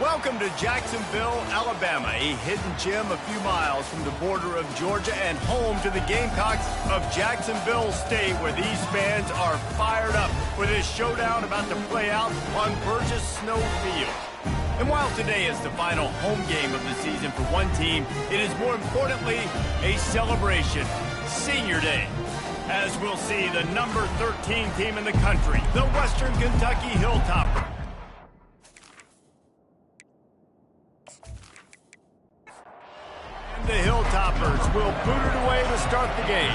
Welcome to Jacksonville, Alabama, a hidden gem a few miles from the border of Georgia and home to the Gamecocks of Jacksonville State, where these fans are fired up for this showdown about to play out on Burgess Snow Field. And while today is the final home game of the season for one team, it is more importantly a celebration, Senior Day, as we'll see the number 13 team in the country, the Western Kentucky Hilltoppers. The Hilltoppers will boot it away to start the game.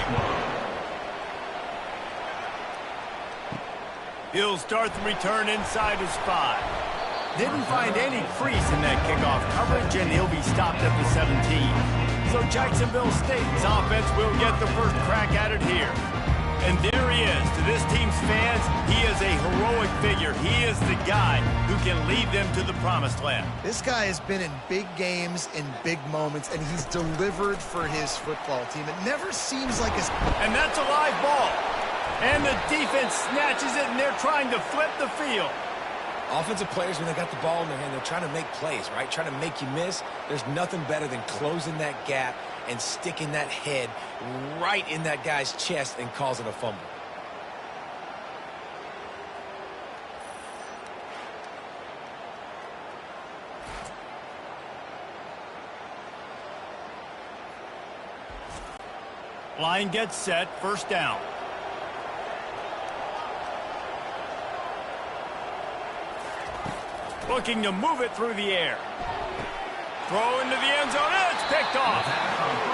He'll start the return inside his 5. Didn't find any crease in that kickoff coverage, and he'll be stopped at the 17. So Jacksonville State's offense will get the first crack at it here. And there he is. To this team's fans, he is a heroic figure. He is the guy who can lead them to the promised land. This guy has been in big games, in big moments, and he's delivered for his football team. It never seems like his... And that's a live ball. And the defense snatches it, and they're trying to flip the field. Offensive players, when they got the ball in their hand, they're trying to make plays, right? Trying to make you miss. There's nothing better than closing that gap and sticking that head right in that guy's chest and causing a fumble. Line gets set, first down. Looking to move it through the air. Throw into the end zone, and it's picked off.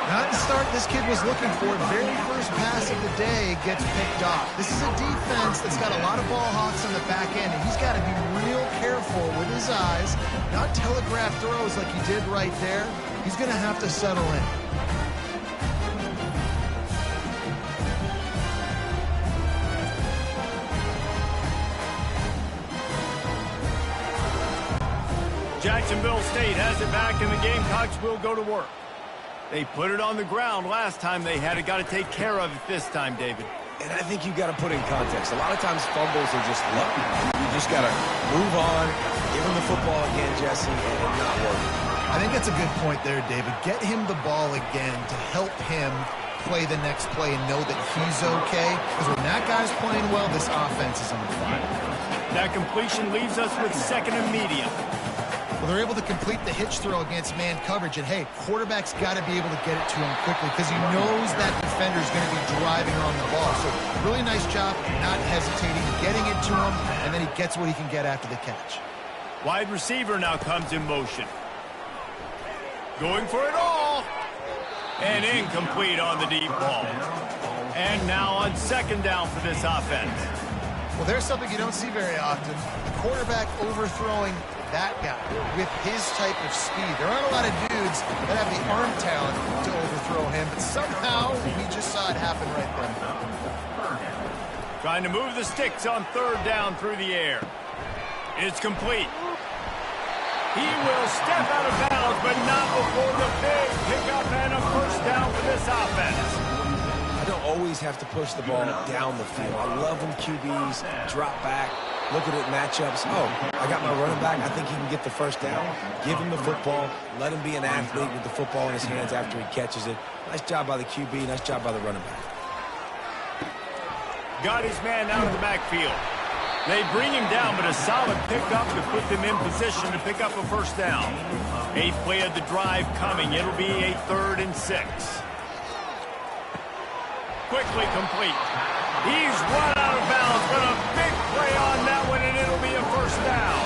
Not the start this kid was looking for. Very first pass of the day gets picked off. This is a defense that's got a lot of ball hawks on the back end, and he's got to be real careful with his eyes, not telegraph throws like he did right there. He's going to have to settle in. Jacksonville State has it back, and the Gamecocks will go to work. They put it on the ground last time they had it. Got to take care of it this time, David. And I think you got to put in context. A lot of times fumbles are just luck. You just got to move on, give him the football again, Jesse, and not worry. I think that's a good point there, David. Get him the ball again to help him play the next play and know that he's okay. Because when that guy's playing well, this offense is on fire. That completion leaves us with second and medium. Well, they're able to complete the hitch throw against man coverage, and hey, quarterback's got to be able to get it to him quickly because he knows that defender's going to be driving on the ball. So really nice job not hesitating, getting it to him, and then he gets what he can get after the catch. Wide receiver now comes in motion. Going for it all. And incomplete on the deep ball. And now on second down for this offense. Well, there's something you don't see very often. The quarterback overthrowing that guy with his type of speed. There aren't a lot of dudes that have the arm talent to overthrow him, but somehow we just saw it happen right there. Trying to move the sticks on third down through the air. It's complete. He will step out of bounds, but not before the big pickup and a first down for this offense. I don't always have to push the ball down the field. I love when QBs drop back, look at it matchups. Oh, I got my running back. I think he can get the first down. Give him the football. Let him be an athlete with the football in his hands after he catches it. Nice job by the QB. Nice job by the running back. Got his man out of the backfield. They bring him down, but a solid pickup to put them in position to pick up a first down. 8th play of the drive coming. It'll be a 3rd and 6. Quickly complete. He's run out of bounds, but a big play on that one, and it'll be a first down.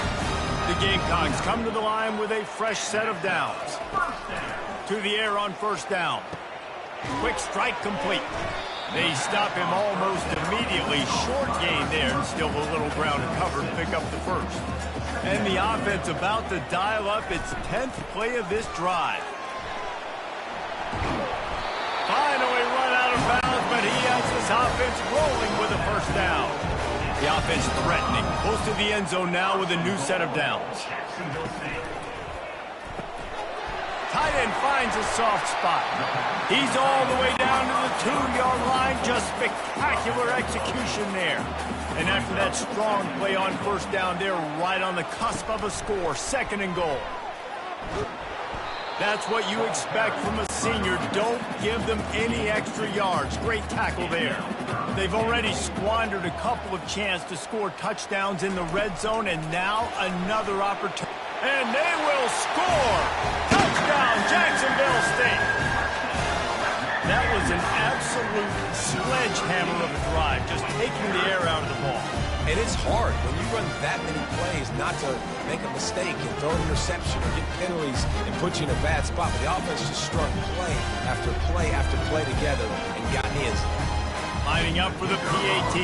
The Gamecocks come to the line with a fresh set of downs. To the air on first down. Quick strike complete. They stop him almost immediately. Short gain there, and still a little ground to cover to pick up the first. And the offense about to dial up its 10th play of this drive. Finally run out of bounds, but he has this offense rolling with a first down. The offense threatening, close to the end zone now with a new set of downs. tight end finds a soft spot. He's all the way down to the 2-yard line. Just spectacular execution there. And after that strong play on first down, they're right on the cusp of a score. 2nd and goal. That's what you expect from a senior. Don't give them any extra yards. Great tackle there. They've already squandered a couple of chances to score touchdowns in the red zone, and now another opportunity. And they will score! Touchdown, Jacksonville State! That was an absolute sledgehammer of a drive, just taking the air out of the ball. And it's hard when you run that many plays not to make a mistake and throw an interception or get penalties and put you in a bad spot. But the offense just strung play after play after play together and got his. Lining up for the PAT.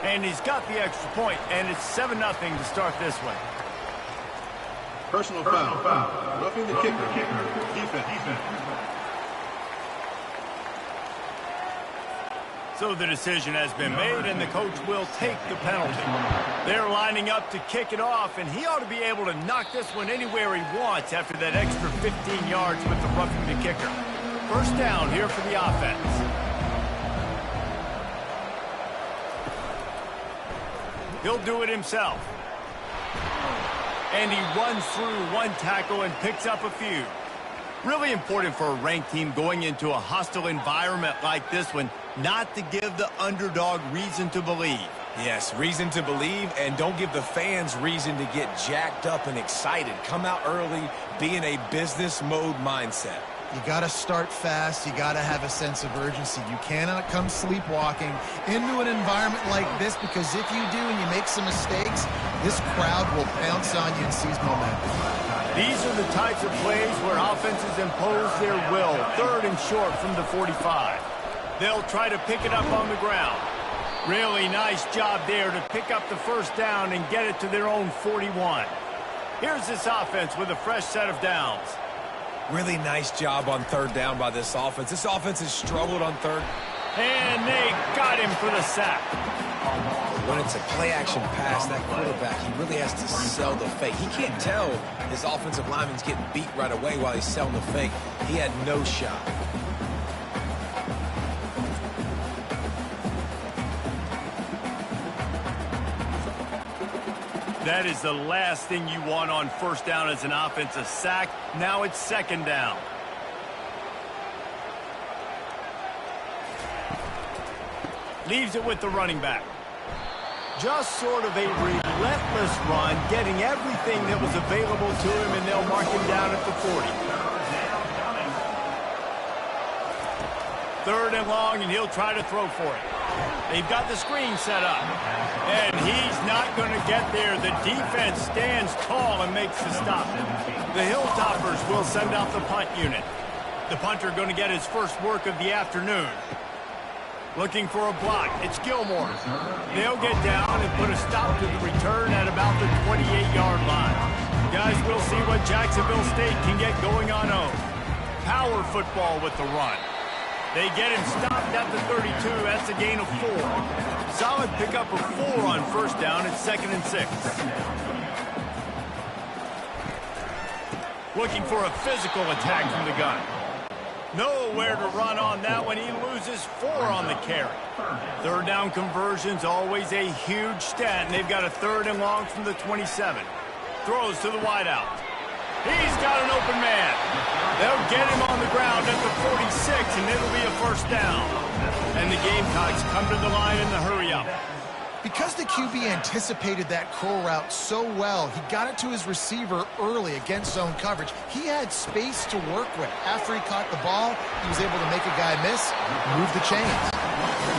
And he's got the extra point, and it's 7-0 to start this one. Personal foul. Roughing the kicker. Defense. So the decision has been made, and the coach will take the penalty. They're lining up to kick it off, and he ought to be able to knock this one anywhere he wants after that extra 15 yards with the roughing the kicker. First down here for the offense. He'll do it himself. And he runs through one tackle and picks up a few. Really important for a ranked team going into a hostile environment like this one, not to give the underdog reason to believe. Yes, reason to believe, and don't give the fans reason to get jacked up and excited. Come out early, be in a business mode mindset. You got to start fast. You got to have a sense of urgency. You cannot come sleepwalking into an environment like this, because if you do and you make some mistakes, this crowd will pounce on you and seize momentum. These are the types of plays where offenses impose their will. 3rd and short from the 45. They'll try to pick it up on the ground. Really nice job there to pick up the first down and get it to their own 41. Here's this offense with a fresh set of downs. Really nice job on 3rd down by this offense. This offense has struggled on 3rd. And they got him for the sack. When it's a play-action pass, that quarterback, he really has to sell the fake. He can't tell his offensive lineman's getting beat right away while he's selling the fake. He had no shot. That is the last thing you want on first down as an offensive sack. Now it's 2nd down. Leaves it with the running back. Just sort of a relentless run, getting everything that was available to him, and they'll mark him down at the 40. 3rd and long, and he'll try to throw for it. They've got the screen set up. And he's not going to get there. The defense stands tall and makes the stop. The Hilltoppers will send out the punt unit. The punter going to get his first work of the afternoon. Looking for a block. It's Gilmore. They'll get down and put a stop to the return at about the 28-yard line. Guys, we'll see what Jacksonville State can get going on own. Power football with the run. They get him stopped at the 32. That's a gain of 4. Solid pickup of 4 on first down. It's 2nd and 6. Looking for a physical attack from the gun. Nowhere to run on that one. He loses 4 on the carry. 3rd down conversion's always a huge stat, and they've got a 3rd and long from the 27. Throws to the wideout. He's got an open man. They'll get him on the ground at the 46, and it'll be a first down. And the Gamecocks come to the line in the hurry-up. Because the QB anticipated that curl route so well, he got it to his receiver early against zone coverage. He had space to work with. After he caught the ball, he was able to make a guy miss, move the chains.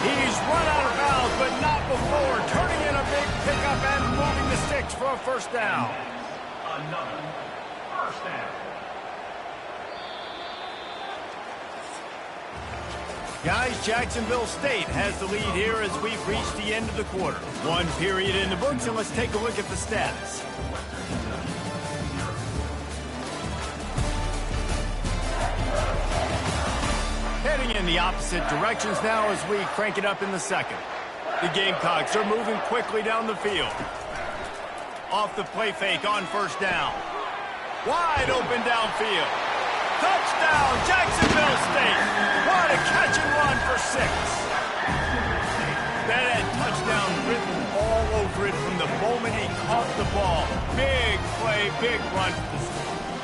He's run out of bounds, but not before. Turning in a big pickup and moving the sticks for a first down. Another first down. Guys, Jacksonville State has the lead here as we've reached the end of the quarter. 1 period in the books, and let's take a look at the stats. Heading in the opposite directions now as we crank it up in the second. The Gamecocks are moving quickly down the field. Off the play fake on first down. Wide open downfield. Touchdown, Jacksonville State. What a catch and run for 6. That had touchdown written all over it from the moment he caught the ball. Big play, big run.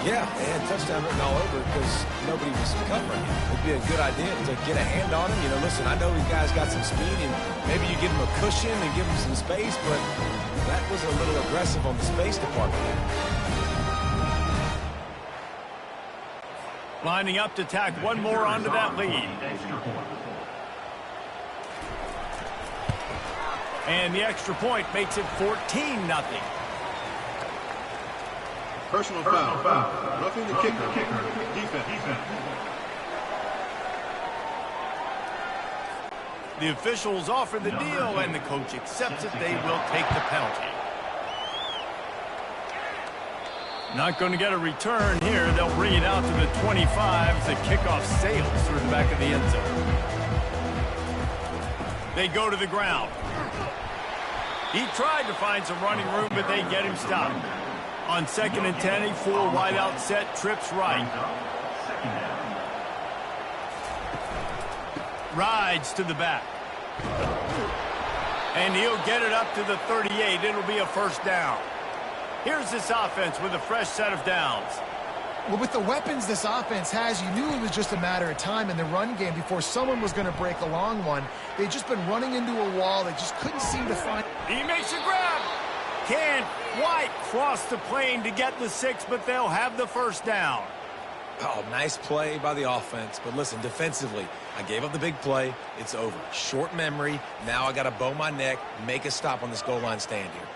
Yeah, they had touchdown written all over it because nobody was covering him. It'd be a good idea to get a hand on him. You know, listen, I know these guys got some speed, and maybe you give him a cushion and give him some space, but that was a little aggressive on the space department there. Lining up to tack one more onto that lead. And the extra point makes it 14-0. Personal foul. Roughing the kicker. Defense. The officials offer the deal, and the coach accepts it. They will take the penalty. Not going to get a return here. They'll bring it out to the 25 as the kickoff sails through the back of the end zone. They go to the ground. He tried to find some running room, but they get him stopped. On 2nd and 10, a full wide out set, trips right. Rides to the back. And he'll get it up to the 38. It'll be a first down. Here's this offense with a fresh set of downs. Well, with the weapons this offense has, you knew it was just a matter of time in the run game before someone was going to break a long one. They'd just been running into a wall. They just couldn't seem to find... He makes a grab. Can't quite cross the plane to get the 6, but they'll have the first down. Oh, nice play by the offense. But listen, defensively, I gave up the big play. It's over. Short memory. Now I got to bow my neck, make a stop on this goal line stand here.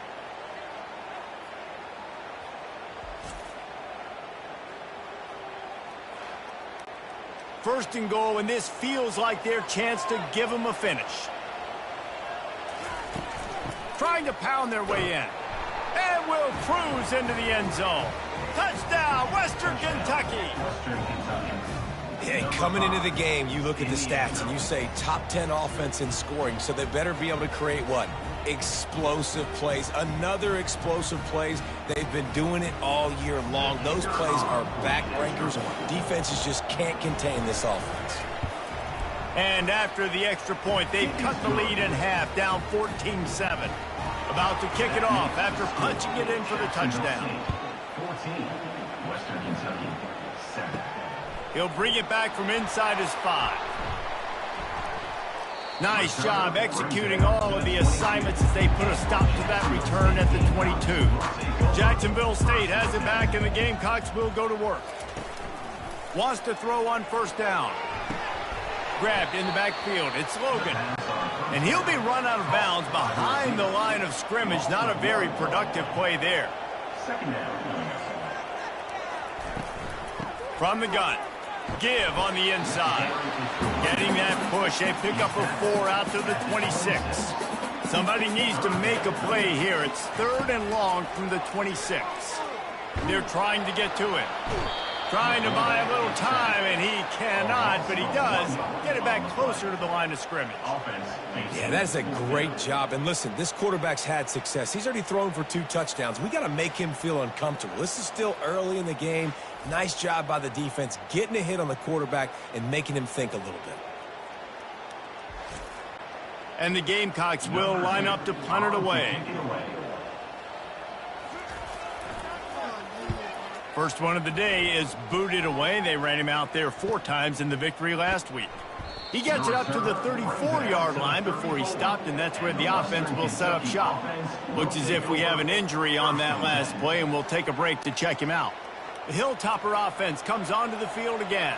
First and goal, and this feels like their chance to give them a finish. Trying to pound their way in. And will cruise into the end zone. Touchdown, Western Kentucky. Hey, coming into the game, you look at the stats and you say top 10 offense in scoring, so they better be able to create what? Explosive plays. Another explosive plays. They've been doing it all year long. Those plays are backbreakers. Defenses just can't contain this offense. And after the extra point, they've cut the lead in half, down 14-7. About to kick it off after punching it in for the touchdown. 14, Western Kentucky, 7. He'll bring it back from inside his 5. Nice job executing all of the assignments as they put a stop to that return at the 22. Jacksonville State has it back, and the Gamecocks will go to work. Wants to throw on first down. Grabbed in the backfield. It's Logan. And he'll be run out of bounds behind the line of scrimmage. Not a very productive play there. From the gun. Give on the inside. Getting that push. A pickup of 4 out to the 26. Somebody needs to make a play here. It's 3rd and long from the 26. They're trying to get to it. Trying to buy a little time, and he cannot, but he does get it back closer to the line of scrimmage. Yeah, that's a great job. And listen, this quarterback's had success. He's already thrown for 2 touchdowns. We got to make him feel uncomfortable. This is still early in the game. Nice job by the defense, getting a hit on the quarterback and making him think a little bit. And the Gamecocks will line up to punt it away. First one of the day is booted away. They ran him out there 4 times in the victory last week. He gets it up to the 34-yard line before he stopped, and that's where the offense will set up shop. Looks as if we have an injury on that last play, and we'll take a break to check him out. The Hilltopper offense comes onto the field again.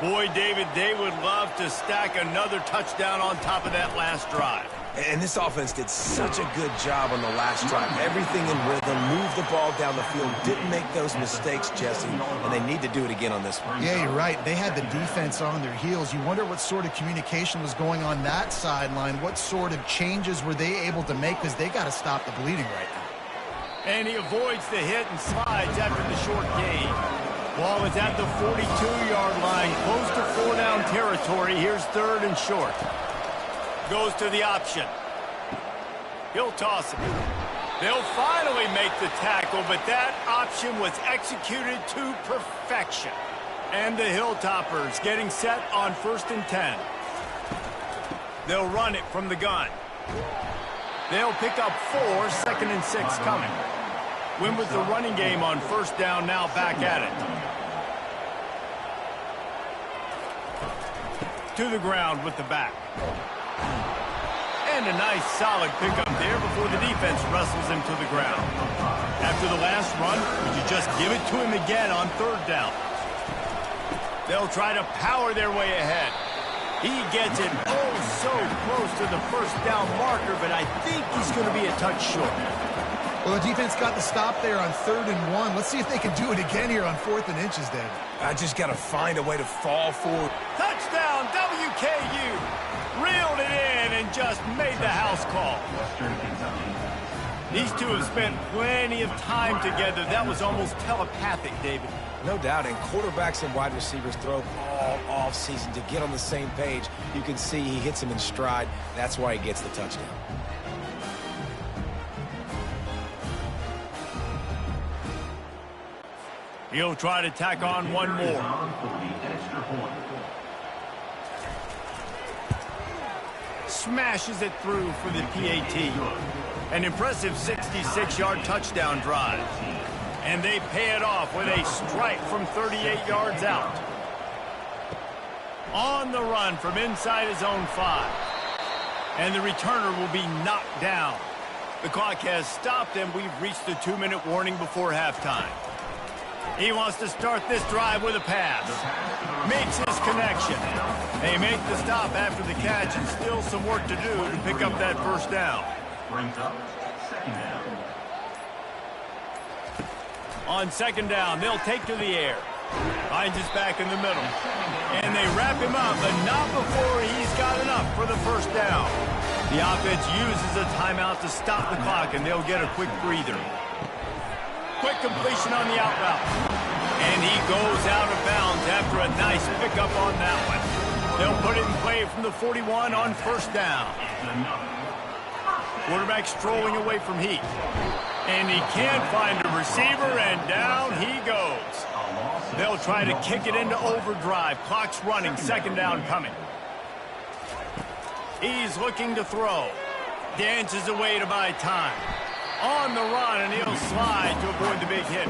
Boy, David, they would love to stack another touchdown on top of that last drive. And this offense did such a good job on the last drive. Everything in rhythm, moved the ball down the field, didn't make those mistakes, Jesse, and they need to do it again on this one. Yeah, you're right. They had the defense on their heels. You wonder what sort of communication was going on that sideline. What sort of changes were they able to make, because they got to stop the bleeding right now. And he avoids the hit and slides after the short gain. Ball is at the 42-yard line, close to 4-down territory. Here's 3rd and short. Goes to the option. He'll toss it. They'll finally make the tackle, but that option was executed to perfection. And the Hilltoppers getting set on 1st and 10. They'll run it from the gun. They'll pick up 4, 2nd and 6 coming. Win with the running game on 1st down, now back at it. To the ground with the back. And a nice solid pickup there before the defense wrestles him to the ground. After the last run, would you just give it to him again on 3rd down? They'll try to power their way ahead. He gets it oh so close to the 1st down marker, but I think he's going to be a touch short. Well, the defense got the stop there on 3rd and 1. Let's see if they can do it again here on 4th and inches, Dave. I just got to find a way to fall forward. Touchdown, WKU. Reeled it in and just made the house call. Western Kentucky. These two have spent plenty of time together. That was almost telepathic, David. No doubt, and quarterbacks and wide receivers throw all off-season to get on the same page. You can see he hits him in stride. That's why he gets the touchdown. He'll try to tack on one more. Smashes it through for the PAT. An impressive 66-yard touchdown drive. And they pay it off with a strike from 38 yards out. On the run from inside his own 5. And the returner will be knocked down. The clock has stopped and we've reached the 2-minute warning before halftime. He wants to start this drive with a pass. Makes his connection. They make the stop after the catch and still some work to do to pick up that 1st down. Brings up 2nd down. On 2nd down, they'll take to the air. Finds his back in the middle. And they wrap him up, but not before he's got enough for the 1st down. The offense uses a timeout to stop the clock, and they'll get a quick breather. Quick completion on the out route. And he goes out of bounds after a nice pickup on that one. They'll put it in play from the 41 on 1st down. Quarterback strolling away from heat. And he can't find a receiver, and down he goes. They'll try to kick it into overdrive. Clock's running, 2nd down coming. He's looking to throw. Dances away to buy time. On the run, and he'll slide to avoid the big hit.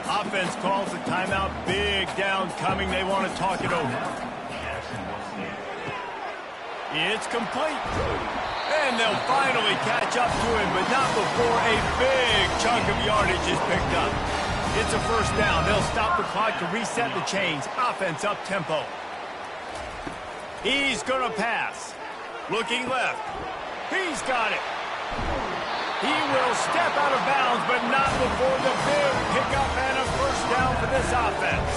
Offense calls a timeout. Big down coming. They want to talk it over. It's complete. And they'll finally catch up to him, but not before a big chunk of yardage is picked up. It's a 1st down. They'll stop the clock to reset the chains. Offense up tempo. He's going to pass. Looking left. He's got it. He will step out of bounds, but not before the big pickup and a 1st down for this offense.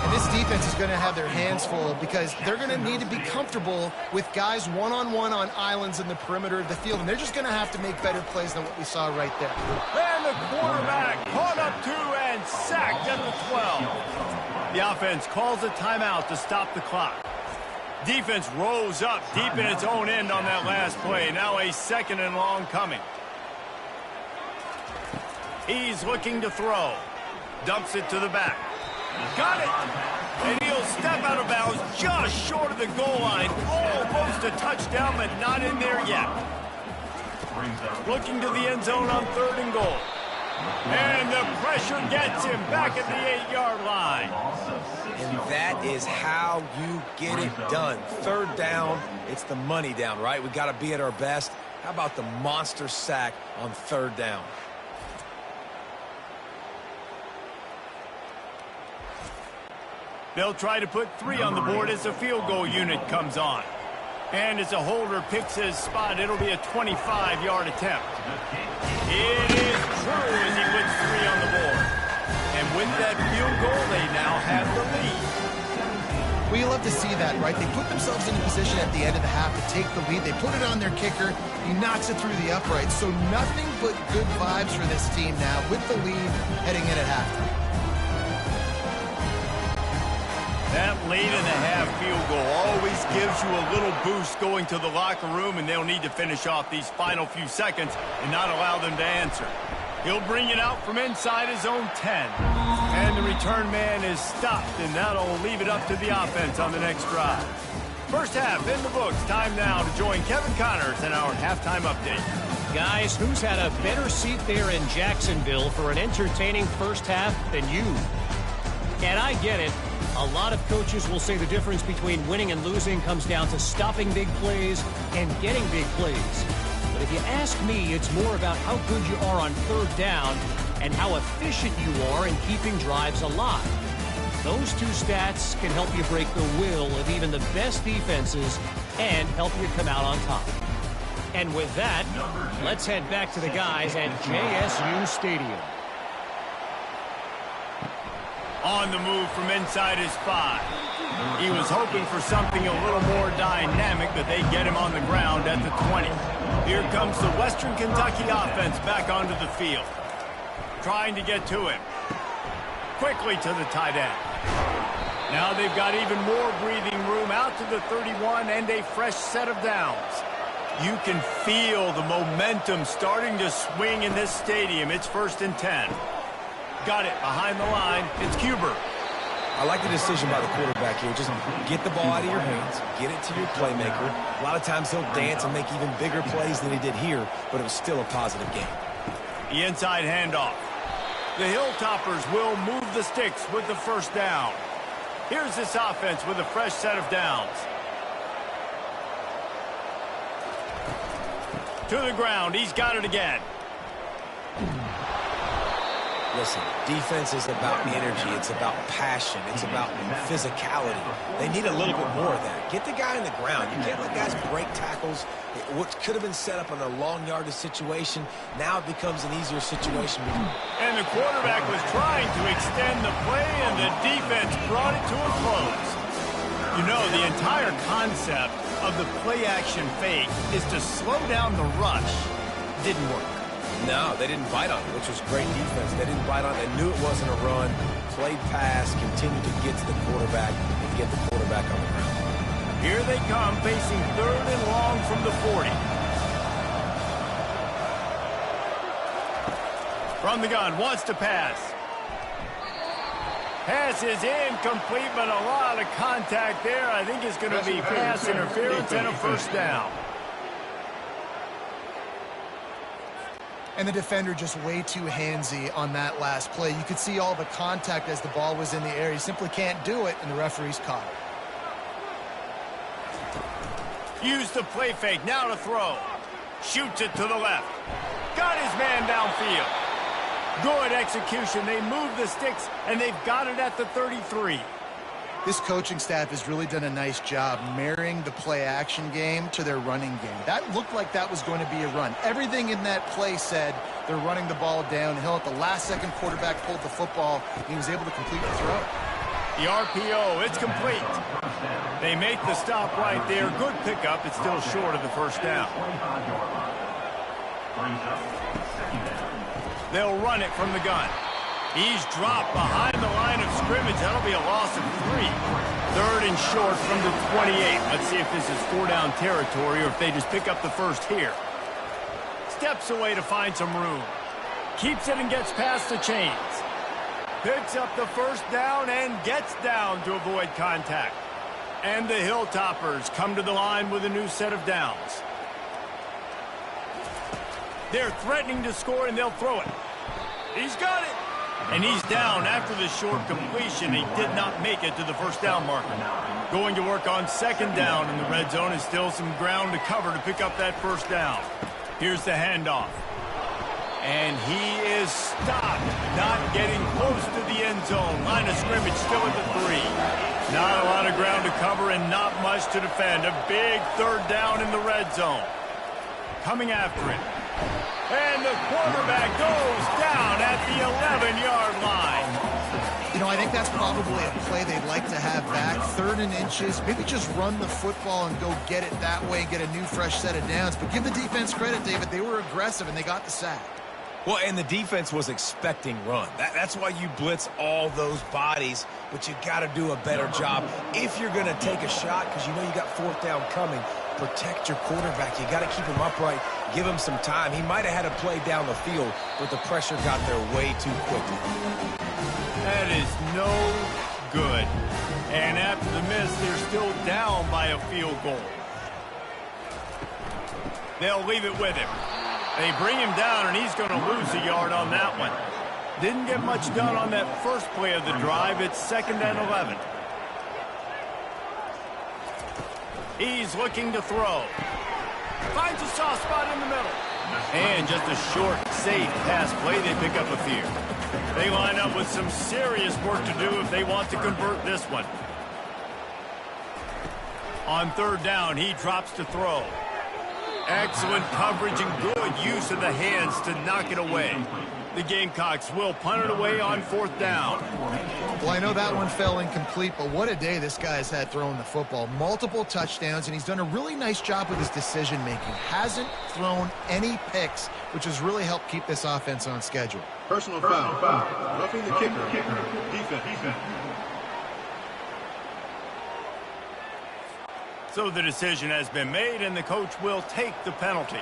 And this defense is going to have their hands full because they're going to need to be comfortable with guys one-on-one on islands in the perimeter of the field, and they're just going to have to make better plays than what we saw right there. And the quarterback caught up to and sacked at the 12. The offense calls a timeout to stop the clock. Defense rose up deep in its own end on that last play. Now a 2nd and long coming. He's looking to throw. Dumps it to the back. Got it! And he'll step out of bounds just short of the goal line. Almost a touchdown, but not in there yet. Looking to the end zone on 3rd and goal. And the pressure gets him back at the 8-yard line. And that is how you get it done. 3rd down, it's the money down, right? We got to be at our best. How about the monster sack on 3rd down? They'll try to put 3 on the board as the field goal unit comes on. And as a holder picks his spot, it'll be a 25-yard attempt. It is true as he puts 3 on the board. And with that field goal, they now have the lead. Well, you love to see that, right? They put themselves in a position at the end of the half to take the lead. They put it on their kicker. He knocks it through the uprights. So nothing but good vibes for this team now with the lead heading in at halftime. That late-in-the-half field goal always gives you a little boost going to the locker room, and they'll need to finish off these final few seconds and not allow them to answer. He'll bring it out from inside his own 10. And the return man is stopped, and that'll leave it up to the offense on the next drive. First half in the books. Time now to join Kevin Connors in our halftime update. Guys, who's had a better seat there in Jacksonville for an entertaining first half than you? And I get it. A lot of coaches will say the difference between winning and losing comes down to stopping big plays and getting big plays. But if you ask me, it's more about how good you are on third down and how efficient you are in keeping drives alive. Those two stats can help you break the will of even the best defenses and help you come out on top. And with that, let's head back to the guys at JSU Stadium. On the move from inside his 5. He was hoping for something a little more dynamic, but they get him on the ground at the 20. Here comes the Western Kentucky offense back onto the field. Trying to get to him. Quickly to the tight end. Now they've got even more breathing room out to the 31 and a fresh set of downs. You can feel the momentum starting to swing in this stadium. It's 1st and 10. Got it behind the line. It's Cuber. I like the decision by the quarterback here. Just get the ball out of your hands, get it to your playmaker. A lot of times he'll dance and make even bigger plays than he did here, but it was still a positive game. The inside handoff. The Hilltoppers will move the sticks with the first down. Here's this offense with a fresh set of downs. To the ground. He's got it again. Listen, defense is about energy. It's about passion. It's about physicality. They need a little bit more of that. Get the guy in the ground. You can't let guys break tackles. What could have been set up in a long yardage situation, now it becomes an easier situation. And the quarterback was trying to extend the play, and the defense brought it to a close. You know, the entire concept of the play-action fake is to slow down the rush. Didn't work. No, they didn't bite on it, which was great defense. They didn't bite on it. They knew it wasn't a run. Played pass, continued to get to the quarterback and get the quarterback on the ground. Here they come, facing 3rd and long from the 40. From the gun, wants to pass. Pass is incomplete, but a lot of contact there. I think it's going to be pass interference and a first down. And the defender just way too handsy on that last play. You could see all the contact as the ball was in the air. He simply can't do it, and the referee's caught it. Use the play fake, now to throw. Shoots it to the left. Got his man downfield. Good execution. They move the sticks, and they've got it at the 33. This coaching staff has really done a nice job marrying the play-action game to their running game. That looked like that was going to be a run. Everything in that play said they're running the ball downhill. At the last second, quarterback pulled the football, and he was able to complete the throw. The RPO, it's complete. They make the stop right there. Good pickup. It's still short of the first down. They'll run it from the gun. He's dropped behind the line of scrimmage. That'll be a loss of 3. 3rd and short from the 28. Let's see if this is 4-down territory or if they just pick up the first here. Steps away to find some room. Keeps it and gets past the chains. Picks up the first down and gets down to avoid contact. And the Hilltoppers come to the line with a new set of downs. They're threatening to score, and they'll throw it. He's got it. And he's down after the short completion. He did not make it to the first down marker. Going to work on 2nd down in the red zone. Is still some ground to cover to pick up that first down. Here's the handoff. And he is stopped. Not getting close to the end zone. Line of scrimmage still at the 3. Not a lot of ground to cover and not much to defend. A big 3rd down in the red zone. Coming after it. And the quarterback goes down at the 11-yard line. You know, I think that's probably a play they'd like to have back. 3rd and inches. Maybe just run the football and go get it that way and get a new fresh set of downs. But give the defense credit, David. They were aggressive and they got the sack. Well, and the defense was expecting run. That's why you blitz all those bodies, but you got to do a better job. If you're going to take a shot, because you know you got fourth down coming, protect your quarterback. You got to keep him upright, give him some time. He might have had a play down the field, but the pressure got there way too quickly. That is no good. And after the miss, they're still down by a field goal. They'll leave it with him. They bring him down, and he's going to lose a yard on that one. Didn't get much done on that first play of the drive. It's 2nd and 11. He's looking to throw. Finds a soft spot in the middle. And just a short, safe pass play. They pick up a few. They line up with some serious work to do if they want to convert this one. On 3rd down, he drops to throw. Excellent coverage and good use of the hands to knock it away. The Gamecocks will punt it away on 4th down. Well, I know that one fell incomplete, but what a day this guy's had throwing the football. Multiple touchdowns, and he's done a really nice job with his decision-making. Hasn't thrown any picks, which has really helped keep this offense on schedule. Personal foul. Roughing the kicker. Defense. So the decision has been made, and the coach will take the penalty.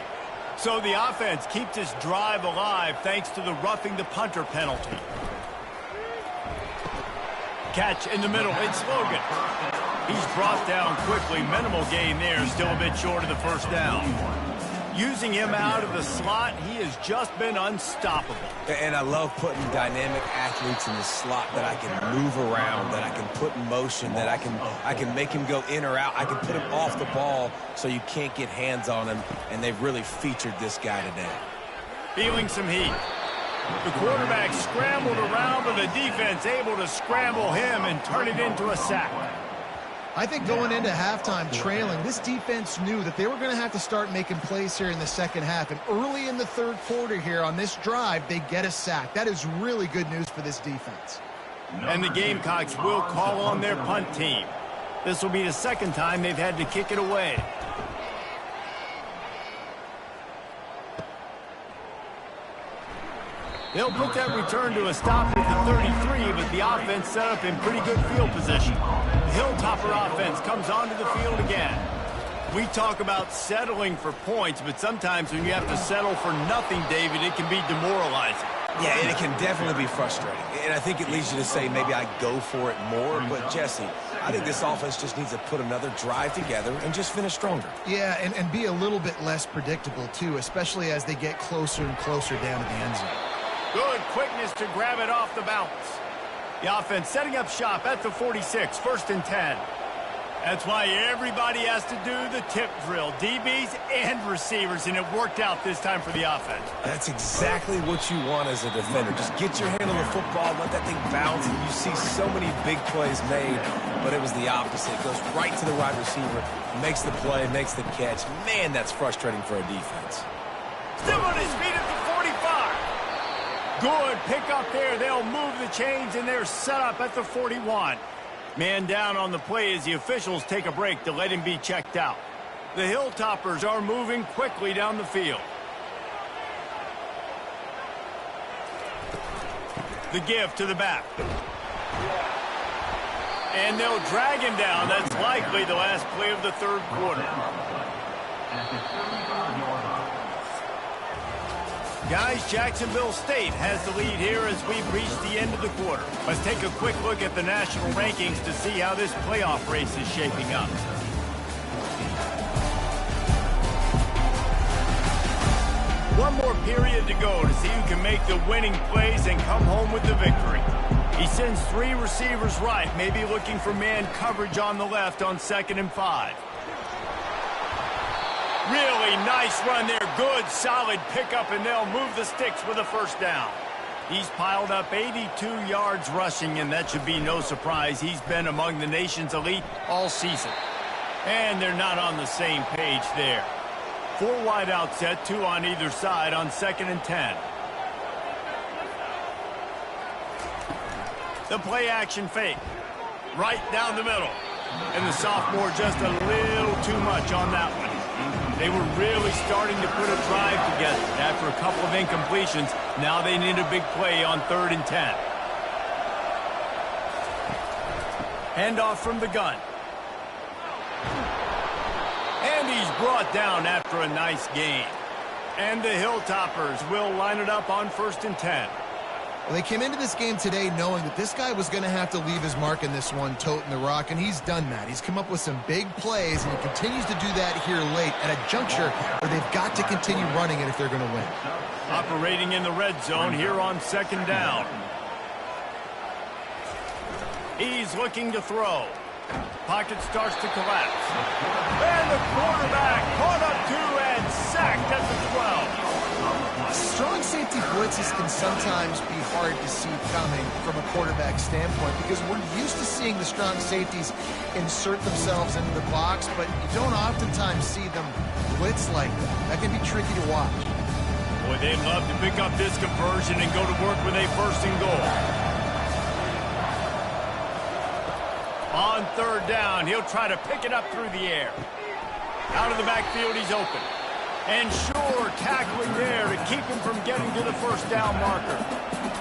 So the offense keeps this drive alive thanks to the roughing the punter penalty. Catch in the middle. It's Logan. He's brought down quickly. Minimal gain there. Still a bit short of the first down. Using him out of the slot, he has just been unstoppable. And I love putting dynamic athletes in the slot that I can move around, that I can put in motion, that I can make him go in or out. I can put him off the ball so you can't get hands on him, and they've really featured this guy today. Feeling some heat. The quarterback scrambled around, but the defense able to scramble him and turn it into a sack. I think going into halftime trailing, this defense knew that they were going to have to start making plays here in the second half. And early in the 3rd quarter here on this drive, they get a sack. That is really good news for this defense. And the Gamecocks will call on their punt team. This will be the 2nd time they've had to kick it away. They'll put that return to a stop at the 33, but the offense set up in pretty good field position. The Hilltopper offense comes onto the field again. We talk about settling for points, but sometimes when you have to settle for nothing, David, it can be demoralizing. Yeah, and it can definitely be frustrating. And I think it leads you to say maybe I go for it more. But, Jesse, I think this offense just needs to put another drive together and just finish stronger. Yeah, and be a little bit less predictable, too, especially as they get closer and closer down to the end zone. Good quickness to grab it off the bounce. The offense setting up shop at the 46, 1st and 10. That's why everybody has to do the tip drill, DBs and receivers, and it worked out this time for the offense. That's exactly what you want as a defender. Just get your hand on the football, let that thing bounce, and you see so many big plays made, but it was the opposite. It goes right to the wide receiver, makes the play, makes the catch. Man, that's frustrating for a defense. Still on his feet at the 45. Good pick up there. They'll move the chains, and they're set up at the 41. Man down on the play as the officials take a break to let him be checked out. The Hilltoppers are moving quickly down the field. The give to the back. And they'll drag him down. That's likely the last play of the 3rd quarter. Guys, Jacksonville State has the lead here as we've reached the end of the quarter. Let's take a quick look at the national rankings to see how this playoff race is shaping up. One more period to go to see who can make the winning plays and come home with the victory. He sends 3 receivers right, maybe looking for man coverage on the left on 2nd and 5. Really nice run there. Good, solid pickup, and they'll move the sticks with a 1st down. He's piled up 82 yards rushing, and that should be no surprise. He's been among the nation's elite all season. And they're not on the same page there. 4 wide out set, 2 on either side on 2nd and 10. The play action fake. Right down the middle. And the sophomore just a little too much on that one. They were really starting to put a drive together. After a couple of incompletions, now they need a big play on 3rd and 10. Handoff from the gun. And he's brought down after a nice gain. And the Hilltoppers will line it up on 1st and 10. Well, they came into this game today knowing that this guy was going to have to leave his mark in this one, toting the rock, and he's done that. He's come up with some big plays, and he continues to do that here late at a juncture where they've got to continue running it if they're going to win. Operating in the red zone here on 2nd down. He's looking to throw. Pocket starts to collapse. And the quarterback caught up to and sacked at the 12. Strong safety blitzes can sometimes be hard to see coming from a quarterback standpoint because we're used to seeing the strong safeties insert themselves into the box, but you don't oftentimes see them blitz like that. That can be tricky to watch. Boy, they'd love to pick up this conversion and go to work with a 1st and goal. On 3rd down, he'll try to pick it up through the air. Out of the backfield, he's open. And sure, tackling there to keep him from getting to the 1st down marker.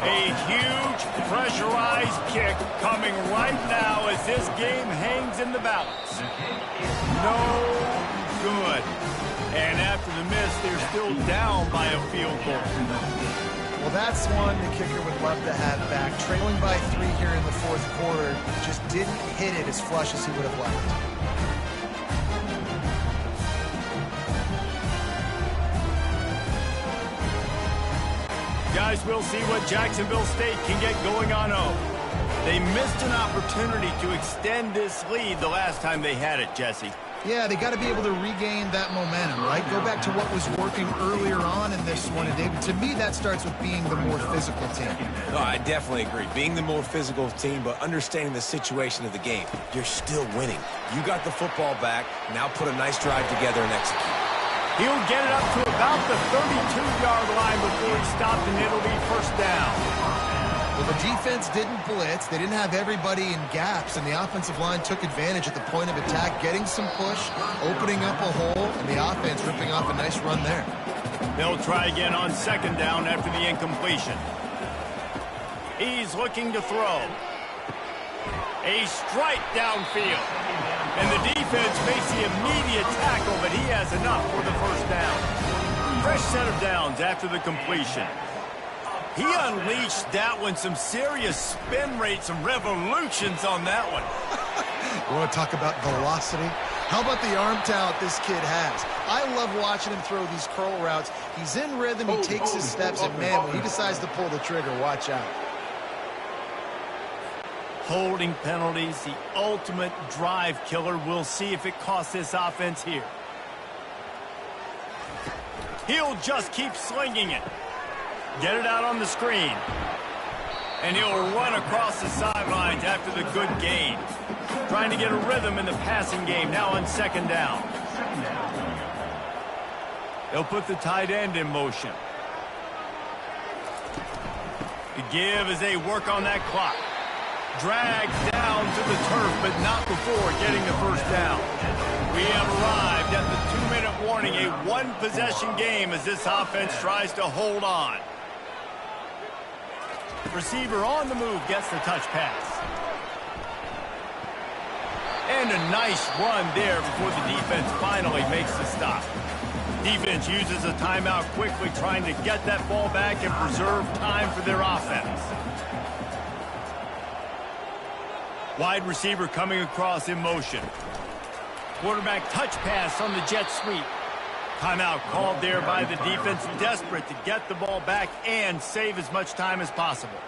A huge pressurized kick coming right now as this game hangs in the balance. No good. And after the miss, they're still down by a field goal. Well, that's one the kicker would love to have back. Trailing by 3 here in the 4th quarter, just didn't hit it as flush as he would have liked. Guys, we'll see what Jacksonville State can get going on home. They missed an opportunity to extend this lead the last time they had it, Jesse. Yeah, they got to be able to regain that momentum, right? Go back to what was working earlier on in this one. And David, to me, that starts with being the more physical team. No, I definitely agree. Being the more physical team, but understanding the situation of the game. You're still winning. You got the football back. Now put a nice drive together and execute. He'll get it up to about the 32-yard line before he stopped, and it'll be 1st down. Well, the defense didn't blitz. They didn't have everybody in gaps, and the offensive line took advantage at the point of attack, getting some push, opening up a hole, and the offense ripping off a nice run there. They'll try again on 2nd down after the incompletion. He's looking to throw. A strike downfield. And the defense makes the immediate tackle, but he has enough for the 1st down. Fresh set of downs after the completion. He unleashed that one, some serious spin rate, some revolutions on that one. You want to talk about velocity? How about the arm talent this kid has? I love watching him throw these curl routes. He's in rhythm, he takes his steps, and man, when he decides to pull the trigger, watch out. Holding penalties, the ultimate drive killer. We'll see if it costs this offense here. He'll just keep slinging it. Get it out on the screen. And he'll run across the sidelines after the good gain. Trying to get a rhythm in the passing game now on 2nd down. They'll put the tight end in motion. The give as they work on that clock. Dragged down to the turf, but not before getting the 1st down. We have arrived at the 2-minute warning, a 1-possession game as this offense tries to hold on. Receiver on the move gets the touch pass. And a nice run there before the defense finally makes the stop. Defense uses a timeout quickly, trying to get that ball back and preserve time for their offense. Wide receiver coming across in motion. Quarterback touch pass on the jet sweep. Timeout called there by the defense, desperate to get the ball back and save as much time as possible.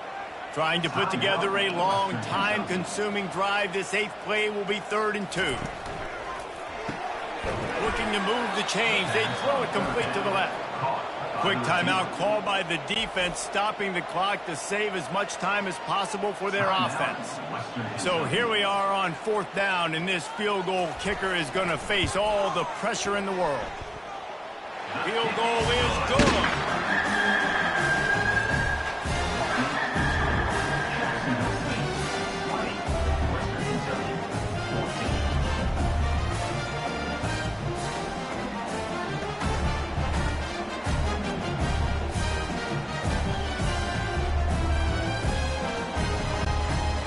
Trying to put together a long, time-consuming drive. This 8th play will be 3rd and 2. Looking to move the chains. They throw it complete to the left. Quick timeout called by the defense, stopping the clock to save as much time as possible for their offense. So here we are on 4th down, and this field goal kicker is going to face all the pressure in the world. Field goal is good.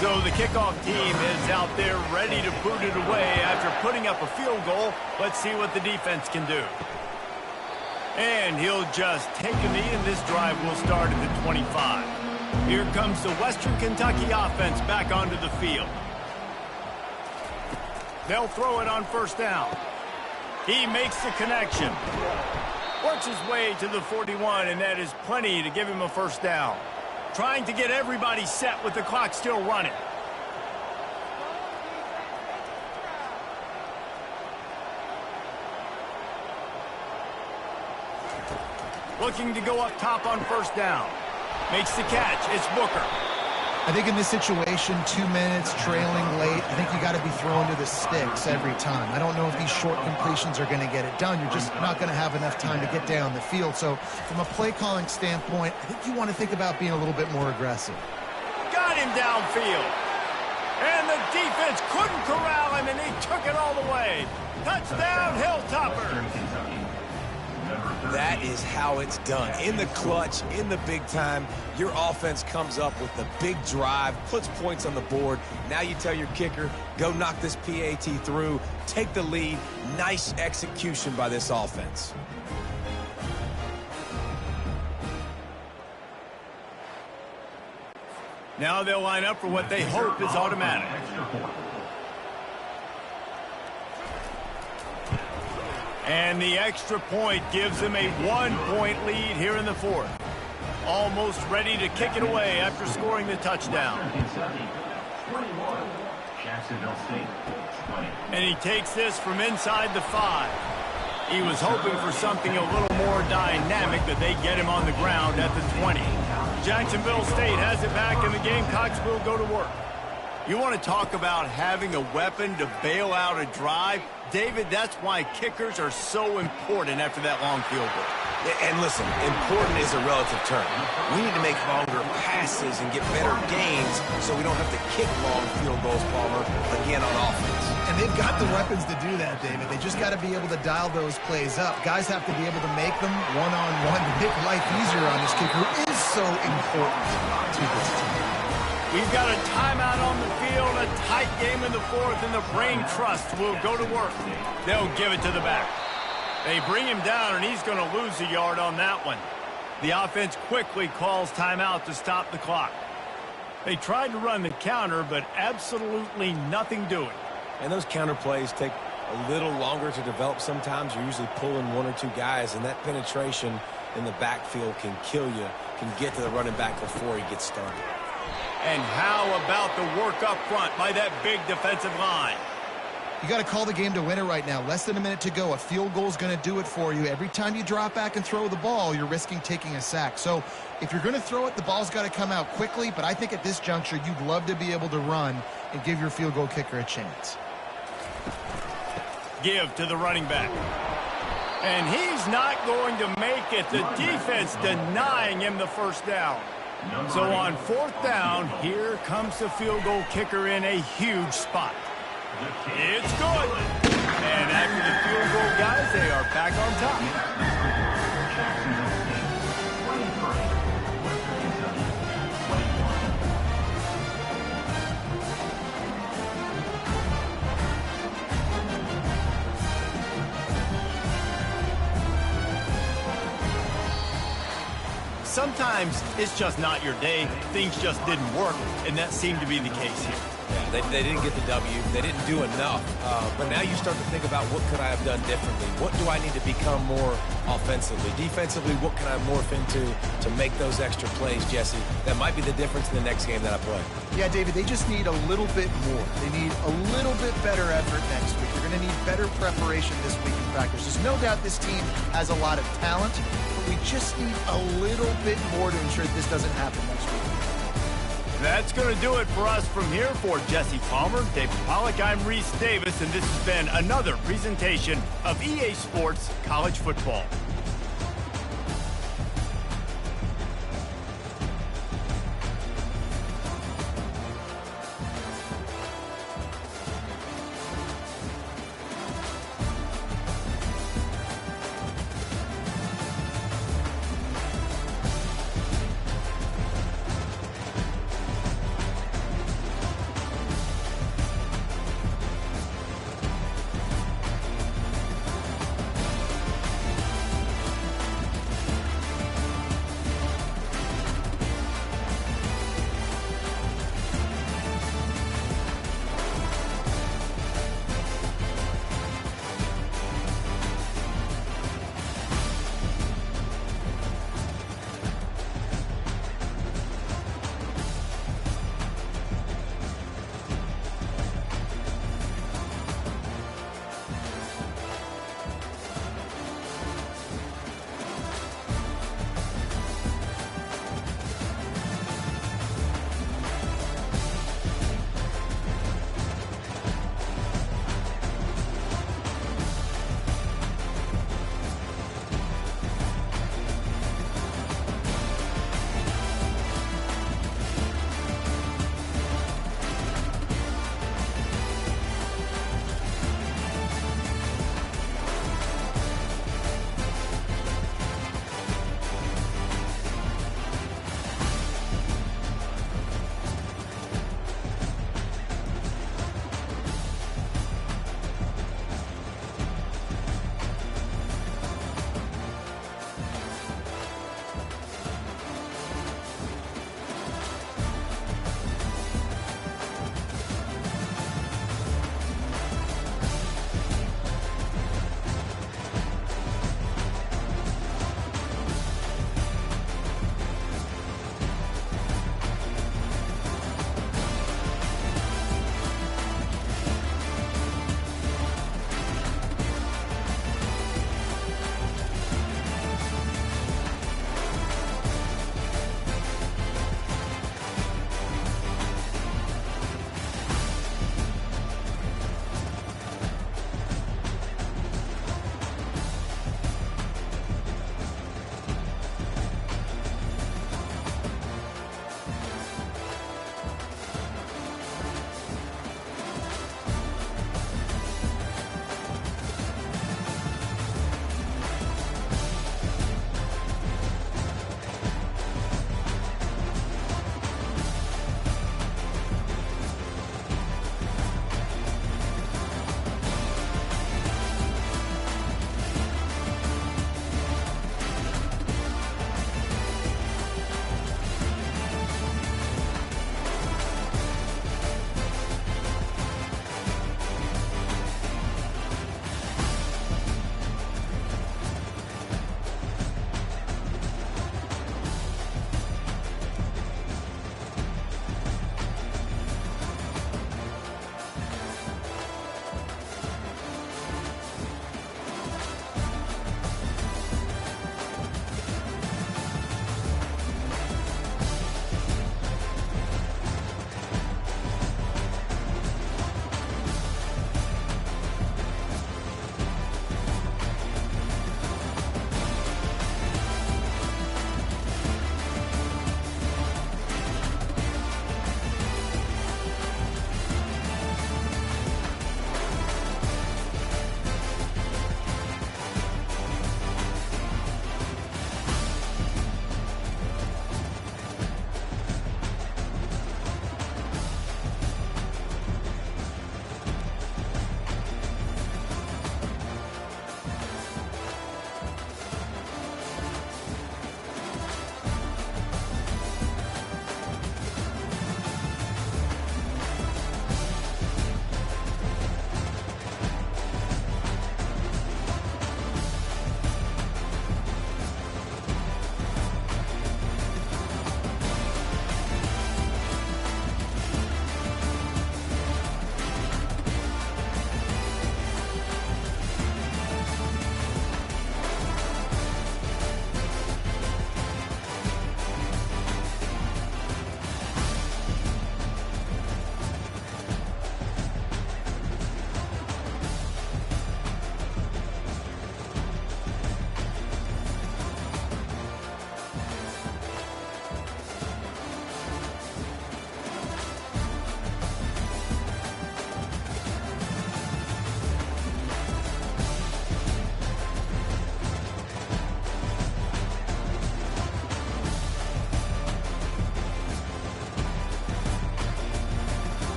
So the kickoff team is out there ready to boot it away after putting up a field goal. Let's see what the defense can do. And he'll just take a knee, and this drive will start at the 25. Here comes the Western Kentucky offense back onto the field. They'll throw it on first down. He makes the connection. Works his way to the 41, and that is plenty to give him a first down. Trying to get everybody set with the clock still running. Looking to go up top on first down. Makes the catch. It's Booker. I think in this situation, 2 minutes, trailing late, I think you got to be throwing to the sticks every time. I don't know if these short completions are going to get it done. You're just not going to have enough time to get down the field. So from a play calling standpoint, I think you want to think about being a little bit more aggressive. Got him downfield. And the defense couldn't corral him, and he took it all the way. Touchdown, Hilltoppers. That is how it's done. In the clutch, in the big time, your offense comes up with the big drive, puts points on the board. Now you tell your kicker, go knock this PAT through, take the lead. Nice execution by this offense. Now they'll line up for what they hope is automatic. And the extra point gives them a 1-point lead here in the fourth. Almost ready to kick it away after scoring the touchdown. And he takes this from inside the 5. He was hoping for something a little more dynamic, but they get him on the ground at the 20. Jacksonville State has it back, and the Gamecocks will go to work. You want to talk about having a weapon to bail out a drive? David, that's why kickers are so important after that long field goal. And listen, important is a relative term. We need to make longer passes and get better gains so we don't have to kick long field goals, Palmer, again on offense. And they've got the weapons to do that, David. They just got to be able to dial those plays up. Guys have to be able to make them one-on-one to make life easier on this kicker, who is so important to this team. We've got a timeout on the field, a tight game in the fourth, and the Brain Trust will go to work. They'll give it to the back. They bring him down, and he's going to lose a yard on that one. The offense quickly calls timeout to stop the clock. They tried to run the counter, but absolutely nothing doing. And those counter plays take a little longer to develop sometimes. You're usually pulling 1 or 2 guys, and that penetration in the backfield can kill you, can get to the running back before he gets started. And how about the work up front by that big defensive line? You got to call the game to win it right now. Less than a minute to go. A field goal is going to do it for you. Every time you drop back and throw the ball, you're risking taking a sack. So if you're going to throw it, the ball's got to come out quickly. But I think at this juncture, you'd love to be able to run and give your field goal kicker a chance. Give to the running back. And he's not going to make it. The defense denying him the first down. So on fourth down, here comes the field goal kicker in a huge spot. It's good. And after the field goal, guys, they are back on top. Sometimes it's just not your day. Things just didn't work, and that seemed to be the case here. Yeah, they didn't get the W. They didn't do enough. But now you start to think about what could I have done differently? What do I need to become more offensively? Defensively, what can I morph into to make those extra plays, Jesse? That might be the difference in the next game that I play. Yeah, David, they just need a little bit more. They need a little bit better effort next week. They're going to need better preparation this week in practice. There's no doubt this team has a lot of talent, but we just need a little bit more to ensure this doesn't happen next week. That's going to do it for us from here. For Jesse Palmer, David Pollack, I'm Reese Davis, and this has been another presentation of EA Sports College Football.